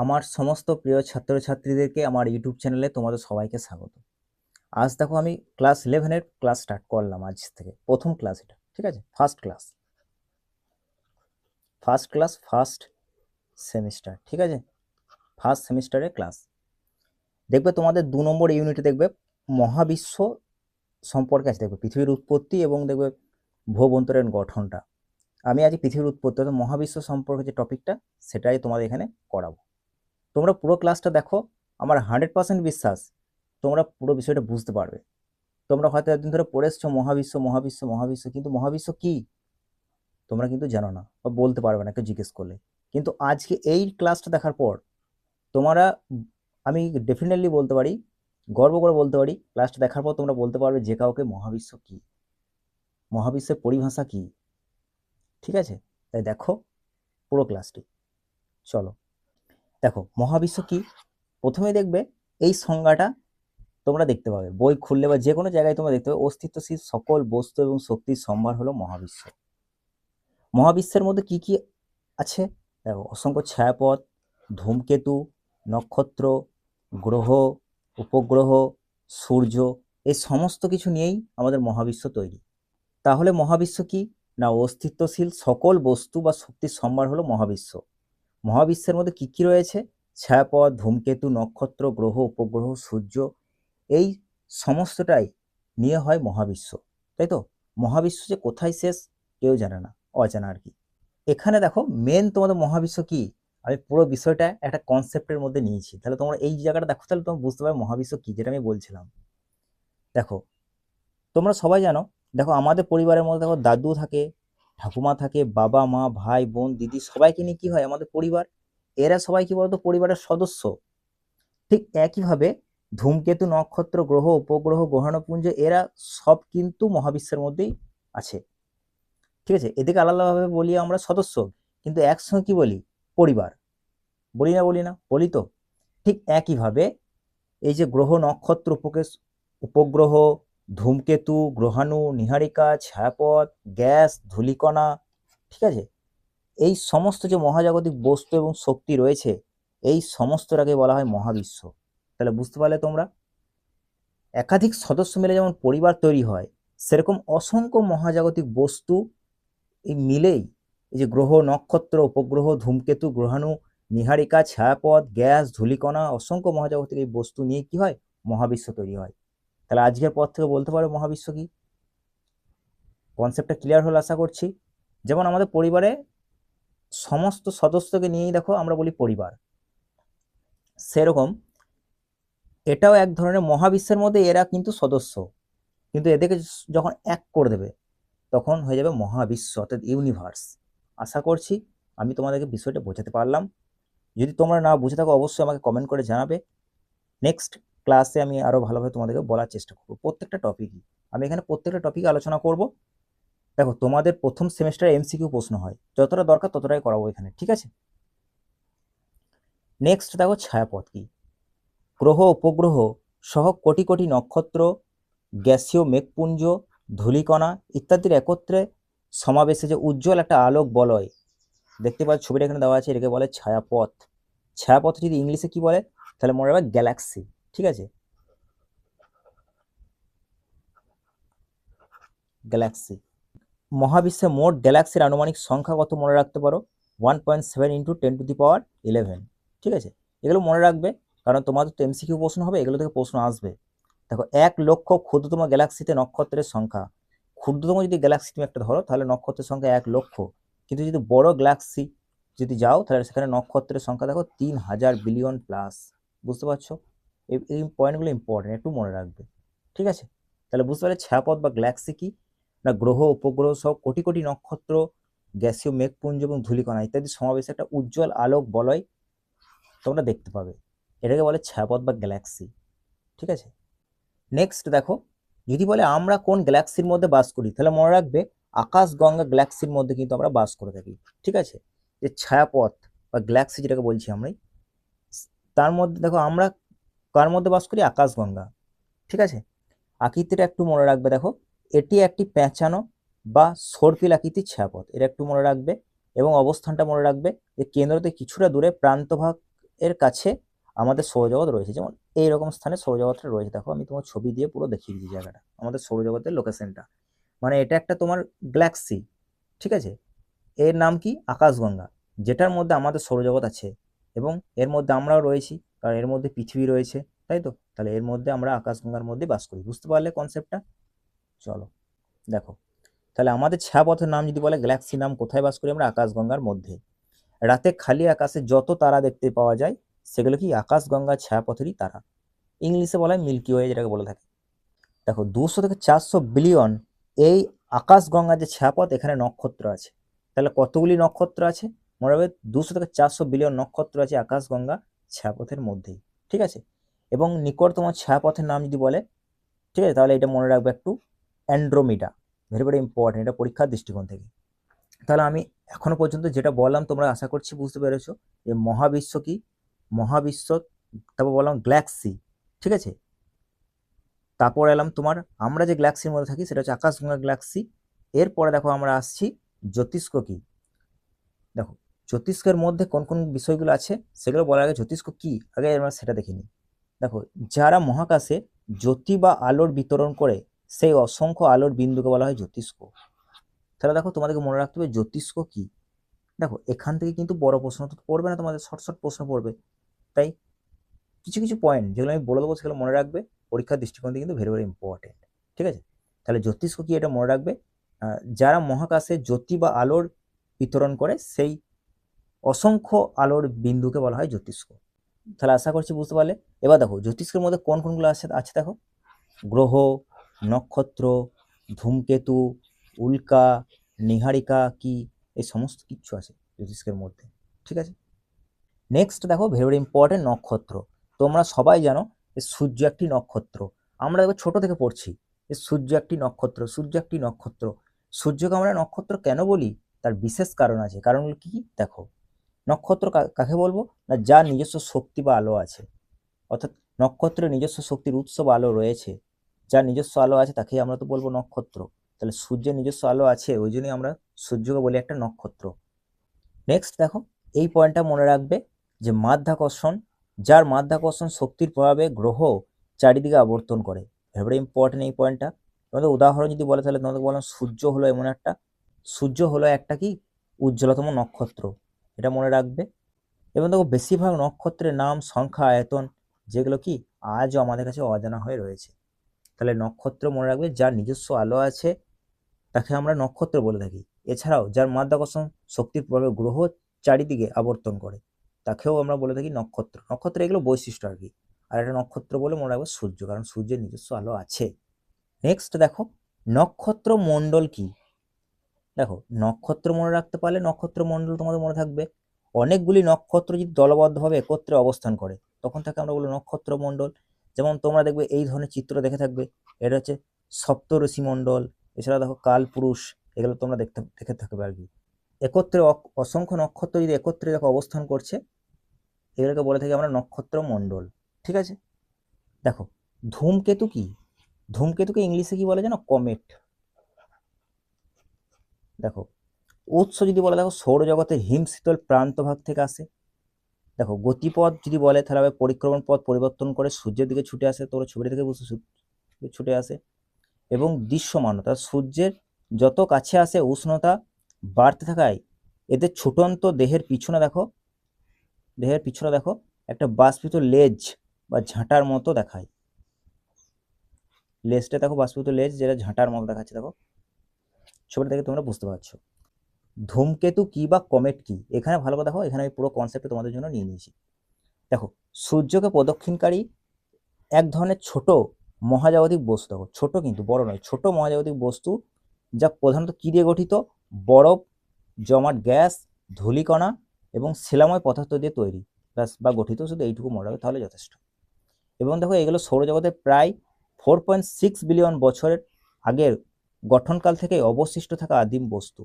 আমার সমস্ত প্রিয় ছাত্রছাত্রীদেরকে আমার ইউটিউব চ্যানেলে তোমাদের সবাইকে স্বাগত। আজ দেখো আমি ক্লাস 11-এর ক্লাস স্টার্ট করলাম আজ থেকে, প্রথম ক্লাস এটা, ঠিক আছে? ফার্স্ট ক্লাস ফার্স্ট সেমিস্টার, ঠিক আছে? ফার্স্ট সেমিস্টারের ক্লাস। দেখবে তোমাদের 2 নম্বর ইউনিটে দেখবে মহাবিশ্ব সম্পর্কে আছে, দেখবে পৃথিবীর উৎপত্তি এবং দেখবে ভূবন্তরের গঠনটা। আমি আজ পৃথিবীর উৎপত্তি অর্থাৎ মহাবিশ্ব সম্পর্কে যে টপিকটা সেটাই তোমাদের এখানে করাবো। তোমরা পুরো ক্লাসটা দেখো, আমার 100% বিশ্বাস তোমরা পুরো বিষয়টা বুঝতে পারবে। তোমরা হয়তো একদিন ধরে পড়ে এসছো মহাবিশ্ব মহাবিশ্ব মহাবিশ্ব, কিন্তু মহাবিশ্ব কি তোমরা কিন্তু জানো না বা বলতে পারবে না কেউ জিজ্ঞেস করলে। কিন্তু আজকে এই ক্লাসটা দেখার পর তোমরা, আমি ডেফিনেটলি বলতে পারি, গর্ব করে বলতে পারি, ক্লাসটা দেখার পর তোমরা বলতে পারবে যে কাউকে মহাবিশ্ব কি, মহাবিশ্বের পরিভাষা কি। ঠিক আছে? তাই দেখো পুরো ক্লাসটি। চলো দেখো মহাবিশ্ব কি। প্রথমে দেখবে এই সংজ্ঞাটা তোমরা দেখতে পাবে, বই খুললে বা যে কোনো জায়গায় তোমরা দেখতে পাবে, অস্তিত্বশীল সকল বস্তু এবং শক্তির সম্ভার হলো মহাবিশ্ব। মহাবিশ্বের মধ্যে কি কি আছে দেখো, অসংখ্য ছায়াপথ, ধূমকেতু, নক্ষত্র, গ্রহ, উপগ্রহ, সূর্য, এই সমস্ত কিছু নিয়েই আমাদের মহাবিশ্ব তৈরি। তাহলে মহাবিশ্ব কি না, অস্তিত্বশীল সকল বস্তু বা শক্তির সম্ভার হলো মহাবিশ্ব। মহাবিশ্বের মধ্যে কি কি রয়েছে? ছায়াপথ, ধূমকেতু, নক্ষত্র, গ্রহ, উপগ্রহ, সূর্য, এই সমস্তটাই নিয়ে হয় মহাবিশ্ব, তাই তো? মহাবিশ্ব যে কোথায় শেষ কেউ জানে না, অজানা আর কি। এখানে দেখো মেন তোমাদের মহাবিশ্ব কি, আমি পুরো বিষয়টা একটা কনসেপ্টের মধ্যে নিয়েছি, তাহলে তোমরা এই জায়গাটা দেখো, তাহলে তোমরা বুঝতে পারবে মহাবিশ্ব কি, যেটা আমি বলছিলাম। দেখো তোমরা সবাই জানো, দেখো আমাদের পরিবারের মধ্যে দেখো দাদু থাকে, ঠাকুমা থাকে, বাবা মা ভাই বোন দিদি, সবাইকে নিয়ে কি হয় আমাদের পরিবার। এরা সবাই কি বলতো পরিবারের সদস্য। ঠিক একইভাবে ধূমকেতু, নক্ষত্র, গ্রহ, উপগ্রহ, গ্রহাণুপুঞ্জ, এরা সব কিন্তু মহাবিশ্বের মধ্যেই আছে। ঠিক আছে? এদিকে আলাদাভাবে বলি আমরা সদস্য, কিন্তু একসঙ্গে কি বলি? পরিবার। বলি না বলি তো। ঠিক একইভাবে এই যে গ্রহ, নক্ষত্র, উপগ্রহ, ধূমকেতু, গ্রহাণু, নীহারিকা, ছায়াপথ, গ্যাস, ধূলিকণা, ঠিক আছে, এই সমস্ত যে মহাজাগতিক বস্তু এবং শক্তি রয়েছে, এই সমস্তটাকে বলা হয় মহাবিশ্ব। তাহলে বুঝতে পারলে তোমরা, একাধিক সদস্য মিলে যেমন পরিবার তৈরি হয়, সেরকম অসংখ্য মহাজাগতিক বস্তু এই মিলেই এই যে গ্রহ, নক্ষত্র, উপগ্রহ, ধূমকেতু, গ্রহাণু, নীহারিকা, ছায়াপথ, গ্যাস, ধূলিকণা, অসংখ্য মহাজাগতিক এই বস্তু নিয়ে কি হয়? মহাবিশ্ব তৈরি হয়। তাহলে আজকের পর থেকে বলতে পারো মহাবিশ্ব কি। কনসেপ্টটা ক্লিয়ার হলো আশা করছি। যেমন আমাদের পরিবারে সমস্ত সদস্যকে নিয়েই দেখো আমরা বলি পরিবার, সেরকম এটাও এক ধরনের মহাবিশ্বের মধ্যে এরা কিন্তু সদস্য, কিন্তু এদেরকে যখন এক করে দেবে তখন হয়ে যাবে মহাবিশ্ব অর্থাৎ ইউনিভার্স। আশা করছি আমি তোমাদেরকে বিষয়টা বোঝাতে পারলাম। যদি তোমরা না বুঝে থাকো অবশ্যই আমাকে কমেন্ট করে জানাবে। নেক্সট ক্লাসে আমি আরও ভালোভাবে তোমাদেরকে বলার চেষ্টা করবো প্রত্যেকটা টপিকই। আমি এখানে প্রত্যেকটা টপিকে আলোচনা করব। দেখো তোমাদের প্রথম সেমিস্টারে এমসিকিউ প্রশ্ন হয়, যতটা দরকার ততটাই করাবো এখানে, ঠিক আছে? নেক্সট দেখো ছায়াপথ কি। গ্রহ, উপগ্রহ সহ কোটি কোটি নক্ষত্র, গ্যাসীয় মেঘপুঞ্জ, ধূলিকণা ইত্যাদির একত্রে সমাবেশে যে উজ্জ্বল একটা আলোক বলয় দেখতে পাচ্ছ, ছবিটা এখানে দেওয়া আছে, এটাকে বলে ছায়াপথ। ছায়াপথ যদি ইংলিশে কি বলে তাহলে মনে রাখবে গ্যালাক্সি, ঠিক আছে? গ্যালাক্সি। মহাবিশ্বে মোট গ্যালাক্সির আনুমানিক সংখ্যা কত মনে রাখতে পারো? 1.7 × 10⁻11, ঠিক আছে? এগুলো মনে রাখবে, কারণ তোমাদের তো এমসিকিউ প্রশ্ন হবে, এগুলো থেকে প্রশ্ন আসবে। দেখো 1,00,000 ক্ষুদ্রতম গ্যালাক্সিতে নক্ষত্রের সংখ্যা। ক্ষুদ্রতম যদি গ্যালাক্সি তুমি একটা ধরো তাহলে নক্ষত্রের সংখ্যা 1,00,000, কিন্তু যদি বড় গ্যালাক্সি যদি যাও তাহলে সেখানে নক্ষত্রের সংখ্যা দেখো 3,000 বিলিয়ন প্লাস। বুঝতে পারছো? এই পয়েন্টগুলো ইম্পর্টেন্ট, একটু মনে রাখবে, ঠিক আছে? তাহলে বুঝতে পারলে ছায়াপথ বা গ্যালাক্সি কি না, গ্রহ, উপগ্রহ সহ কোটি কোটি নক্ষত্র, গ্যাসীয় মেঘপুঞ্জ এবং ধূলিকণা ইত্যাদি সমাবেশে একটা উজ্জ্বল আলোক বলয় তোমরা দেখতে পাবে, এটাকে বলে ছায়াপথ বা গ্যালাক্সি, ঠিক আছে? নেক্সট দেখো, যদি বলে আমরা কোন গ্যালাক্সির মধ্যে বাস করি, তাহলে মনে রাখবে আকাশগঙ্গা গ্যালাক্সির মধ্যে কিন্তু আমরা বাস করে থাকি, ঠিক আছে? যে ছায়াপথ বা গ্যালাক্সি যেটাকে বলছি আমরাই, তার মধ্যে দেখো আমরা কার মধ্যে বাস করি? আকাশগঙ্গা, ঠিক আছে? আকৃতিটা একটু মনে রাখবে, দেখো এটি একটি পেঁচানো বা সর্পিল আকৃতির ছায়াপথ, এটা একটু মনে রাখবে। এবং অবস্থানটা মনে রাখবে যে কেন্দ্রতে কিছুটা দূরে প্রান্তভাগ এর কাছে আমাদের সৌরজগৎ রয়েছে। যেমন এইরকম স্থানে সৌরজগৎটা রয়েছে। দেখো আমি তোমার ছবি দিয়ে পুরো দেখিয়ে দিচ্ছি জায়গাটা, আমাদের সৌরজগতের লোকেশনটা। মানে এটা একটা তোমার গ্যালাক্সি, ঠিক আছে। এর নাম কি? আকাশগঙ্গা, যেটার মধ্যে আমাদের সৌরজগৎ আছে এবং এর মধ্যে আমরাও রয়েছি, কারণ এর মধ্যে পৃথিবী রয়েছে, তাই তো। তাহলে এর মধ্যে আমরা আকাশগঙ্গার মধ্যে বাস করি। বুঝতে পারলে কনসেপ্টটা? চলো দেখো, তাহলে আমাদের ছায়াপথের নাম যদি বলে গ্যালাক্সি নাম, কোথায় বাস করি আমরা? আকাশগঙ্গার মধ্যে। রাতে খালি আকাশে যত তারা দেখতে পাওয়া যায় সেগুলো কি? আকাশগঙ্গার ছায়াপথেরই তারা। ইংলিশে বলা হয় মিল্কি ওয়ে, যেটাকে বলে থাকে। দেখো 200 থেকে 400 বিলিয়ন এই আকাশগঙ্গার যে ছায়াপথ, এখানে নক্ষত্র আছে। তাহলে কতগুলি নক্ষত্র আছে? মনে রাখবে 200 থেকে 400 বিলিয়ন নক্ষত্র আছে আকাশগঙ্গা ছায়াপথের মধ্যেই, ঠিক আছে। এবং নিকটতম ছায়াপথের নাম যদি বলে, ঠিক আছে, তাহলে এটা মনে রাখবে একটু, অ্যান্ড্রোমিডা। ভেরি ভেরি ইম্পর্টেন্ট, এটা পরীক্ষার দৃষ্টিকোণ থেকে। তাহলে আমি এখনো পর্যন্ত যেটা বললাম তোমরা আশা করছি বুঝতে পেরেছো যে মহাবিশ্ব কি, মহাবিশ্ব, তারপর বললাম গ্যালাক্সি, ঠিক আছে। তারপর এলাম তোমার আমরা যে গ্যালাক্সির মধ্যে থাকি সেটা হচ্ছে আকাশগঙ্গা গ্যালাক্সি। এরপরে দেখো আমরা আসছি জ্যোতিষ্ক কি। দেখো জ্যোতিষ্কের মধ্যে কোন কোন বিষয়গুলো আছে সেগুলো বলার আগে জ্যোতিষ্ক কি আগে আমরা সেটা দেখে নিই। দেখো, যারা মহাকাশে জ্যোতি বা আলোর বিতরণ করে সেই অসংখ্য আলোর বিন্দুকে বলা হয় জ্যোতিষ্ক। তাহলে দেখো তোমাদেরকে মনে রাখতে হবে জ্যোতিষ্ক কি। দেখো এখান থেকে কিন্তু বড় প্রশ্ন তো পড়বে না, তোমাদের শর্ট শর্ট প্রশ্ন পড়বে। তাই কিছু কিছু পয়েন্ট যেগুলো আমি বলে দেবো সেগুলো মনে রাখবে, পরীক্ষার দৃষ্টিকোণ থেকে কিন্তু ভেরি ভেরি ইম্পর্টেন্ট, ঠিক আছে। তাহলে জ্যোতিষ্ক কি এটা মনে রাখবে, যারা মহাকাশে জ্যোতি বা আলোর বিতরণ করে সেই অসংখ্য আলোর বিন্দুকে বলা হয় জ্যোতিষ্ক। তাহলে আশা করছি বুঝতে পারলে। এবার দেখো জ্যোতিষ্কের মধ্যে কোন কোনগুলো আছে দেখো, গ্রহ, নক্ষত্র, ধূমকেতু, উল্কা, নীহারিকা কি, এই সমস্ত কিছু আছে জ্যোতিষ্কের মধ্যে, ঠিক আছে। নেক্সট দেখো ভেরি ভেরি ইম্পর্টেন্ট, নক্ষত্র। তোমরা সবাই জানো যে সূর্য একটি নক্ষত্র। আমরা দেখো ছোট থেকে পড়ছি যে সূর্য একটি নক্ষত্র, সূর্য একটি নক্ষত্র। সূর্যকে আমরা নক্ষত্র কেন বলি? তার বিশেষ কারণ আছে। কারণগুলো কি? দেখো, নক্ষত্র কাকে বলবো না, যার নিজস্ব শক্তি বা আলো আছে। অর্থাৎ নক্ষত্রের নিজস্ব শক্তির উৎস বা আলো রয়েছে, যার নিজস্ব আলো আছে তাকেই আমরা তো বলবো নক্ষত্র। তাহলে সূর্যের নিজস্ব আলো আছে, ওই জন্যই আমরা সূর্যকে বলি একটা নক্ষত্র। নেক্সট দেখো, এই পয়েন্টটা মনে রাখবে যে মাধ্যাকর্ষণ, যার মাধ্যাকর্ষণ শক্তির প্রভাবে গ্রহ চারিদিকে আবর্তন করে। ভেরি ইম্পর্টেন্ট এই পয়েন্টটা। তোমাদের উদাহরণ যদি বলে তাহলে তোমাদের বললাম সূর্য হলো এমন একটা, সূর্য হলো একটা কি উজ্জ্বলতম নক্ষত্র, এটা মনে রাখবে। এবং দেখো বেশিরভাগ নক্ষত্রের নাম, সংখ্যা, আয়তন যেগুলো কি আজও আমাদের কাছে অজানা হয়ে রয়েছে। তাহলে নক্ষত্র মনে রাখবে যার নিজস্ব আলো আছে তাকে আমরা নক্ষত্র বলে থাকি। এছাড়াও যার মাধ্যাকর্ষণ শক্তির প্রভাবে গ্রহ চারিদিকে আবর্তন করে তাকেও আমরা বলে থাকি নক্ষত্র। নক্ষত্র এগুলো বৈশিষ্ট্য আর কি। আর একটা নক্ষত্র বলে মনে রাখবে সূর্য, কারণ সূর্যের নিজস্ব আলো আছে। নেক্সট দেখো, নক্ষত্র মণ্ডল কি। দেখো নক্ষত্র মনে রাখতে পারলে নক্ষত্র মণ্ডল তোমাদের মনে থাকবে। অনেকগুলি নক্ষত্র যদি দলবদ্ধভাবে একত্রে অবস্থান করে তখন তাকে আমরা বলবো নক্ষত্র মণ্ডল। যেমন তোমরা দেখবে এই ধরনের চিত্র দেখে থাকবে, এটা হচ্ছে সপ্তর্ষি মণ্ডল। এছাড়া দেখো কালপুরুষ, এগুলো তোমরা দেখে থাকবে আর কি। একত্রে অসংখ্য নক্ষত্র যদি একত্রে দেখো অবস্থান করছে, এগুলোকে বলে থাকি আমরা নক্ষত্র মণ্ডল, ঠিক আছে। দেখো ধূমকেতু কি, ধূমকেতুকে ইংলিশে কি বলে জানো? কমেট। দেখো উৎস যদি বলে, দেখো সৌরজগতের হিমশীতল প্রান্তভাগ থেকে আসে। দেখো গতিপথ যদি বলে তাহলে হবে পরিক্রমণ পথ পরিবর্তন করে সূর্যের দিকে ছুটে আসে, তোমরা ছবিটা থেকে বুঝতে ছুটে আসে। এবং দৃশ্যমানতা, সূর্যের যত কাছে আসে উষ্ণতা বাড়তে থাকায় এদের ছুটন্ত দেহের পিছনে দেখো, দেহের পিছনে দেখো একটা বাষ্পিত লেজ বা ঝাঁটার মতো দেখায়। লেজটা দেখো বাষ্পিত লেজ, যেটা ঝাঁটার মতো দেখাচ্ছে। দেখো ছবিটা থেকে তোমরা বুঝতে পারছো। ধূমকেতু কি বা কমেট কি, এখানে ভালো করে দেখো, এখানে আমি পুরো কনসেপ্ট তোমাদের জন্য নিয়ে নিয়েছি। দেখো সূর্যকে প্রদক্ষিণকারী এক ধরনের ছোট মহাজাগতিক বস্তু, দেখো ছোট কিন্তু বড় নয়, ছোট মহাজাগতিক বস্তু, যা প্রধানত কি দিয়ে গঠিত? বরফ, জমাট গ্যাস, ধূলিকণা এবং শিলাময় পদার্থ দিয়ে তৈরি বা গঠিত। শুধু এইটুকু মনে রাখবে তাহলে যথেষ্ট। এবং দেখো এগুলো সৌরজগতের প্রায় 4.6 বিলিয়ন বছরের আগের গঠনকাল থেকে অবশিষ্ট থাকা আদিম বস্তু।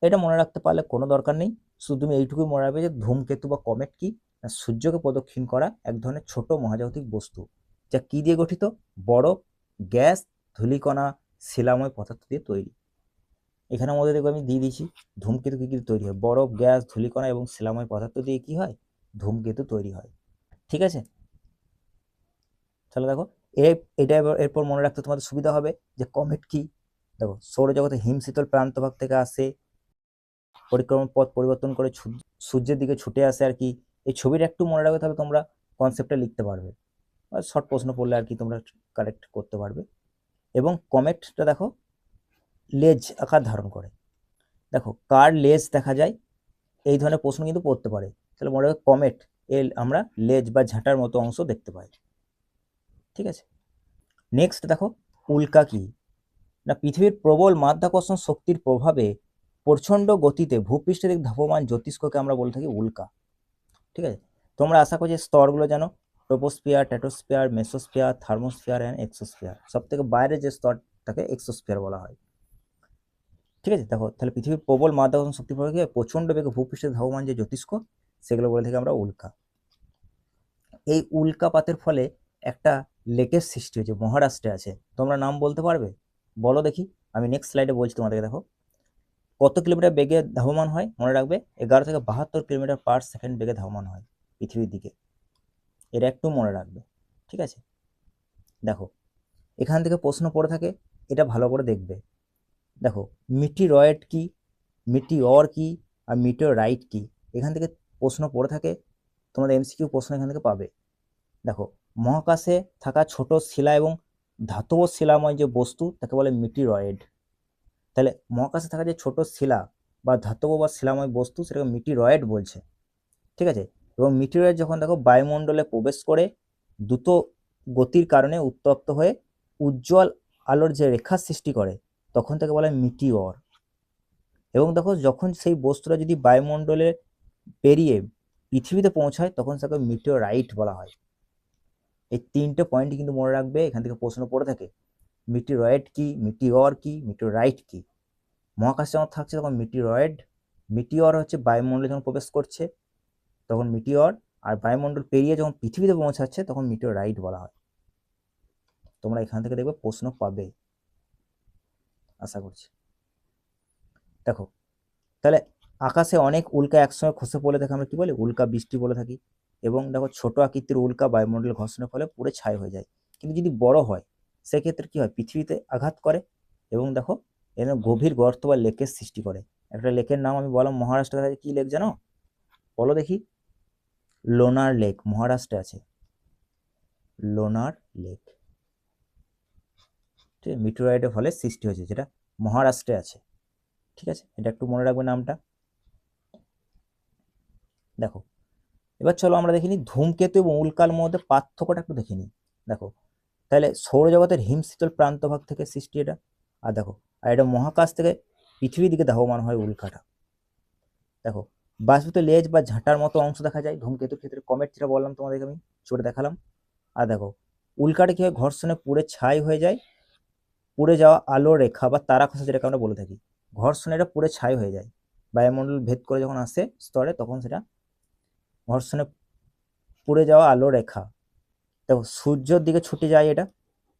এটা মনে রাখতে পারলে কোনো দরকার নেই, শুধু তুমি এইটুকুই মনে রাখবে যে ধূমকেতু বা কমেট কি, সূর্যকে প্রদক্ষিণ করা এক ধরনের ছোট মহাজাগতিক বস্তু, যা কি দিয়ে গঠিত? বরফ, গ্যাস, ধূলিকণা, শিলাময় পদার্থ দিয়ে তৈরি। এখানের মধ্যে দেখো আমি দিয়ে দিয়েছি ধূমকেতু কি কি তৈরি হয়, বরফ, গ্যাস, ধূলিকণা এবং শিলাময় পদার্থ দিয়ে কি হয়? ধূমকেতু তৈরি হয়। ঠিক আছে, তাহলে দেখো এটা এরপর মনে রাখতে তোমাদের সুবিধা হবে যে কমেট কি। দেখো সৌরজগতে হিমশীতল প্রান্তভাগ থেকে আসে, পরিক্রমণ পথ পরিবর্তন করে সূর্যের দিকে ছুটে আসে আর কি। এই ছবিটা একটু মনে রাখবে, তাহলে তোমরা কনসেপ্টটা লিখতে পারবে, আর শর্ট প্রশ্ন পড়লে আর কি তোমরা কারেক্ট করতে পারবে। এবং কমেটটা দেখো লেজ আকার ধারণ করে। দেখো কার লেজ দেখা যায়, এই ধরনের প্রশ্ন কিন্তু পড়তে পারে। তাহলে মনে রাখবে কমেট এর আমরা লেজ বা ঝাঁটার মতো অংশ দেখতে পাই। ঠিক আছে, নেক্সট দেখো উল্কা কি না, পৃথিবীর প্রবল মাধ্যাকর্ষণ শক্তির প্রভাবে প্রচণ্ড গতিতে ভূপৃষ্ঠের দিকে ধাবমান জ্যোতিষ্ককে আমরা বলে থাকি উল্কা। ঠিক আছে, তোমরা আশা করছি স্তরগুলো জানো, troposphere, stratosphere, mesosphere, thermosphere and exosphere. সব থেকে বাইরে যে স্তরটাকে এক্সোস্ফিয়ার বলা হয়। ঠিক আছে, দেখো তাহলে পৃথিবীর প্রবল মাধ্যাকর্ষণ শক্তির প্রভাবে প্রচণ্ড বেগে ভূপৃষ্ঠে ধাবমান যে জ্যোতিষ্ক, সেগুলো বলে থাকি আমরা উল্কা। এই উল্কাপাতের ফলে একটা লেকের সৃষ্টি হয়েছে, মহারাষ্ট্রে আছে। তোমরা নাম বলতে পারবে? বলো দেখি, আমি নেক্সট স্লাইডে বলছি তোমাদেরকে। দেখো কত কিলোমিটার বেগে ধাবমান হয়, মনে রাখবে 11 থেকে 72 কিলোমিটার পার সেকেন্ড বেগে ধাবমান হয় পৃথিবীর দিকে। এটা একটু মনে রাখবে। ঠিক আছে, দেখো এখান থেকে প্রশ্ন পড়ে থাকে, এটা ভালো করে দেখবে। দেখো মিটিরয়েড কি, মিটিওর কি, আর মিটিওরাইট কি, এখান থেকে প্রশ্ন পড়ে থাকে, তোমাদের এমসিকিউ প্রশ্ন এখান থেকে পাবে। দেখো মহাকাশে থাকা ছোট শিলা এবং ধাতব শিলাময় যে বস্তু তাকে বলে মিটিরয়েড। তাহলে মহাকাশে থাকা যে ছোট শিলা বা ধাতব বা শিলাময় বস্তু সেটাকে মিটিরয়েড বলছে। ঠিক আছে, এবং মিটিরয়েড যখন দেখো বায়ুমণ্ডলে প্রবেশ করে দ্রুত গতির কারণে উত্তপ্ত হয়ে উজ্জ্বল আলোর যে রেখা সৃষ্টি করে, তখন তাকে বলা হয় মিটিওর। এবং দেখো যখন সেই বস্তুটা যদি বায়ুমণ্ডলে পেরিয়ে পৃথিবীতে পৌঁছায়, তখন তাকে মিটিওরাইট বলা হয়। এই তিনটে পয়েন্টই কিন্তু মনে রাখবে, এখান থেকে প্রশ্ন পড়ে থাকে। মিটিরয়েড কি, মিটিওর কি, মিটিওরাইট কি। মহাকাশে যখন থাকছে তখন মিটিরয়েড, মিটিওর হচ্ছে বায়ুমণ্ডলে যখন প্রবেশ করছে তখন মিটিওর, আর বায়ুমণ্ডল পেরিয়ে যখন পৃথিবীতে পৌঁছাচ্ছে তখন মিটিওরাইট বলা হয়। তোমরা এখান থেকে দেখবে প্রশ্ন পাবে, আশা করছি। দেখো তাহলে আকাশে অনেক উল্কা একসঙ্গে খসে পড়লে তাকে আমরা কি বলি, উল্কা বৃষ্টি বলে থাকি। এবং দেখো ছোট আকৃতির উল্কা বায়ুমণ্ডলে ঘর্ষণের ফলে পুরো ছাই হয়ে যায়। কিন্তু যদি বড় হয় সেক্ষেত্রে কি হয়, পৃথিবীতে আঘাত করে এবং দেখো এর গভীর গর্ত বা লেকের সৃষ্টি করে। একটা লেকের নাম আমি বললাম, মহারাষ্ট্রের কাছে কি লেক জানো, বলো দেখি। লোনার লেক, মহারাষ্ট্রে আছে লোনার লেক। ঠিক আছে, মিটিওরাইটের ফলে সৃষ্টি হয়েছে, যেটা মহারাষ্ট্রে আছে। ঠিক আছে, এটা একটু মনে রাখবে নামটা। দেখো এবার চলো আমরা দেখিনি ধূমকেতু এবং উল্কার মধ্যে পার্থক্যটা একটু দেখে নিই। দেখো তাহলে সৌরজগতের হিমশীতল প্রান্তভাগ থেকে সৃষ্টি এটা, আর দেখো আর এটা মহাকাশ থেকে পৃথিবীর দিকে ধাবমান হয় উল্কাটা। দেখো বাষ্পিত লেজ বা ঝাঁটার মতো অংশ দেখা যায় ধূমকেতুর ক্ষেত্রে, কমেট যেটা বললাম তোমাদেরকে আমি চড়ে দেখালাম। আর দেখো উল্কাটা কি হয়, ঘর্ষণে পুড়ে ছাই হয়ে যায়, পুড়ে যাওয়া আলো রেখা বা তারা খসা যেটাকে আমরা বলে থাকি, ঘর্ষণে এটা পুড়ে ছাই হয়ে যায়। বায়ুমণ্ডল ভেদ করে যখন আসে স্তরে, তখন সেটা ঘর্ষণে পুড়ে যাওয়া আলো রেখা। দেখো সূর্যের দিকে ছুটে যায় এটা,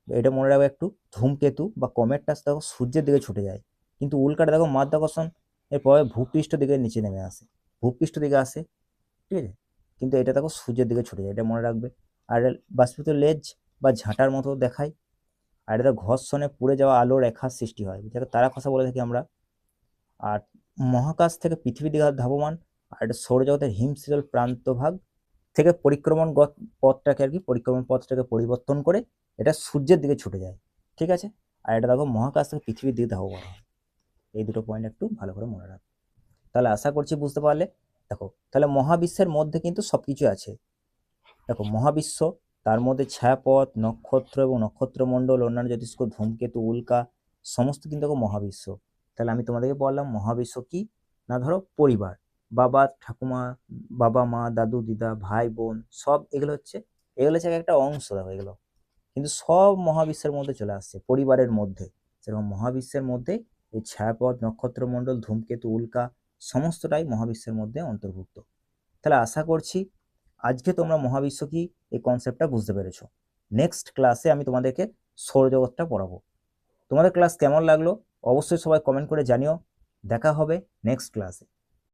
এটা মনে রাখবে একটু। ধূমকেতু বা কমেটটা দেখো সূর্যের দিকে ছুটে যায়, কিন্তু উল্কাটা দেখো মাধ্যাকর্ষণ এর প্রভাবে ভূপৃষ্ঠ দিকে নিচে নেমে আসে, ভূপৃষ্ঠ দিকে আসে। ঠিক আছে, কিন্তু এটা দেখো সূর্যের দিকে ছুটে যায়, এটা মনে রাখবে। আর বাষ্পিত লেজ বা ঝাঁটার মতো দেখায়, আর এটা ঘর্ষণে পুড়ে যাওয়া আলো রেখার সৃষ্টি হয়, যেটাকে তারা খসা বলে থাকি আমরা। আর মহাকাশ থেকে পৃথিবীর দিকে ধাবমান, আর এটা সৌরজগতের হিমশীতল প্রান্তভাগ থেকে পথটাকে আর কি পরিক্রমণ পথটাকে পরিবর্তন করে এটা সূর্যের দিকে ছুটে যায়। ঠিক আছে, আর এটা দেখো মহাকাশ থেকে পৃথিবীর দিকে ধাবমান হয়। এই দুটো পয়েন্ট একটু ভালো করে মনে রাখো। তাহলে আশা করছি বুঝতে পারলে। দেখো তাহলে মহাবিশ্বের মধ্যে কিন্তু সবকিছু আছে। দেখো মহাবিশ্ব, তার মধ্যে ছায়াপথ, নক্ষত্র এবং নক্ষত্রমণ্ডল, অন্যান্য জ্যোতিষ্ক, ধূমকেতু, উল্কা, সমস্ত কিন্তু দেখো মহাবিশ্ব। তাহলে আমি তোমাদেরকে বললাম মহাবিশ্ব কি না, ধরো পরিবার, বাবা ঠাকুমা, বাবা মা, দাদু দিদা, ভাই বোন, সব এগুলো হচ্ছে একটা অংশ। দেখো এগুলো কিন্তু সব মহাবিশ্বের মধ্যে চলে আসছে, পরিবারের মধ্যে। সেরকম মহাবিশ্বের মধ্যে এই ছায়াপথ, নক্ষত্রমণ্ডল, ধূমকেতু, উল্কা সমস্তটাই মহাবিশ্বের মধ্যে অন্তর্ভুক্ত। তাহলে আশা করছি আজকে তোমরা মহাবিশ্ব কি এই কনসেপ্টটা বুঝতে পেরেছো। নেক্সট ক্লাসে আমি তোমাদেরকে সৌরজগৎটা পড়াবো। তোমাদের ক্লাস কেমন লাগলো অবশ্যই সবাই কমেন্ট করে জানিও। দেখা হবে নেক্সট ক্লাসে।